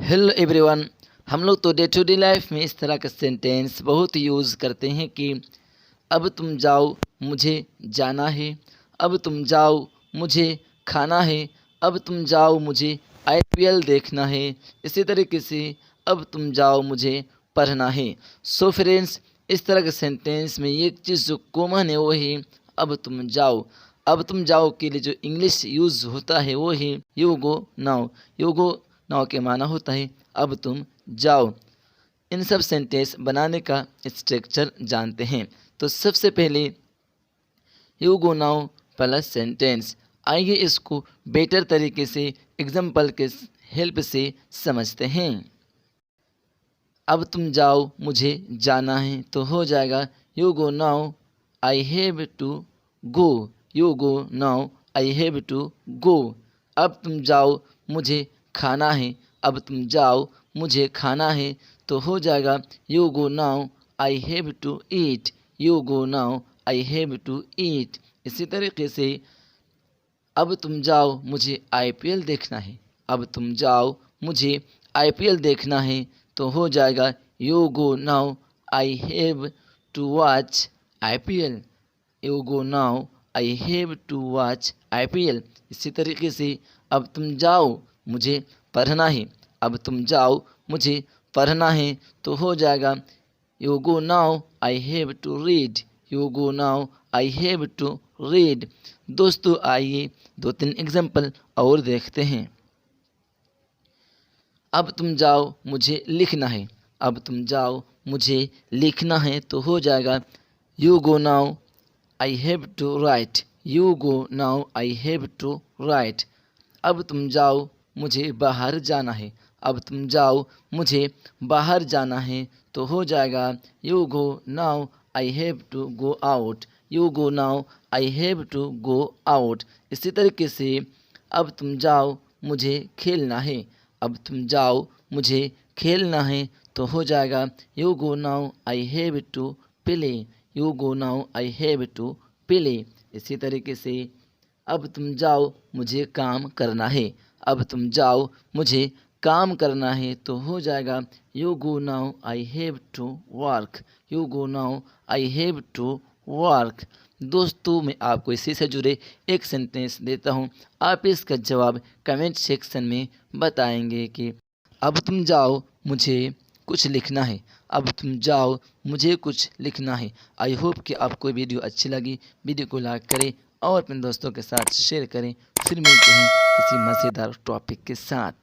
Hello everyone. हम लोग तो डे टू डे लाइफ में इस तरह का सेंटेंस बहुत यूज़ करते हैं कि अब तुम जाओ मुझे जाना है, अब तुम जाओ मुझे खाना है, अब तुम जाओ मुझे आईपीएल देखना है। इसी तरीके से अब तुम जाओ मुझे पढ़ना है। सो फ्रेंड्स, इस तरह के सेंटेंस में एक चीज़ जो कॉमन है वो है अब तुम जाओ। अब तुम जाओ के लिए जो इंग्लिश यूज़ होता है वो है you go now. You go now के माना होता है अब तुम जाओ। इन सब सेंटेंस बनाने का स्ट्रक्चर जानते हैं। तो सबसे पहले you go now plus sentence. आइए इसको बेटर तरीके से एग्जाम्पल के हेल्प से समझते हैं। अब तुम जाओ मुझे जाना है तो हो जाएगा you go now I have to go. You go now I have to go. अब तुम जाओ मुझे खाना है, अब तुम जाओ मुझे खाना है तो हो जाएगा you go now I have to eat. You go now I have to eat. इसी तरीके से अब तुम जाओ मुझे आईपीएल देखना है, अब तुम जाओ मुझे आईपीएल देखना है तो हो जाएगा you go now I have to watch IPL. You go now I have to watch IPL. इसी तरीके से अब तुम जाओ मुझे पढ़ना है, अब तुम जाओ मुझे पढ़ना है तो हो जाएगा you go now I have to read. You go now I have to read. दोस्तों आइए 2-3 एग्जाम्पल और देखते हैं। अब तुम जाओ मुझे लिखना है, अब तुम जाओ मुझे लिखना है तो हो जाएगा you go now I have to write. You go now I have to write. अब तुम जाओ मुझे बाहर जाना है, अब तुम जाओ मुझे बाहर जाना है तो हो जाएगा you go now I have to go out. You go now I have to go out. इसी तरीके से अब तुम जाओ मुझे खेलना है, अब तुम जाओ मुझे खेलना है तो हो जाएगा you go now I have to play. You go now I have to play. इसी तरीके से अब तुम जाओ मुझे काम करना है, अब तुम जाओ मुझे काम करना है तो हो जाएगा you go now I have to work. You go now I have to work. दोस्तों मैं आपको इसी से जुड़े एक सेंटेंस देता हूँ, आप इसका जवाब कमेंट सेक्शन में बताएंगे कि अब तुम जाओ मुझे कुछ लिखना है, अब तुम जाओ मुझे कुछ लिखना है। आई होप कि आपको वीडियो अच्छी लगी। वीडियो को लाइक करें और अपने दोस्तों के साथ शेयर करें। फिर मिलते हैं किसी मज़ेदार टॉपिक के साथ।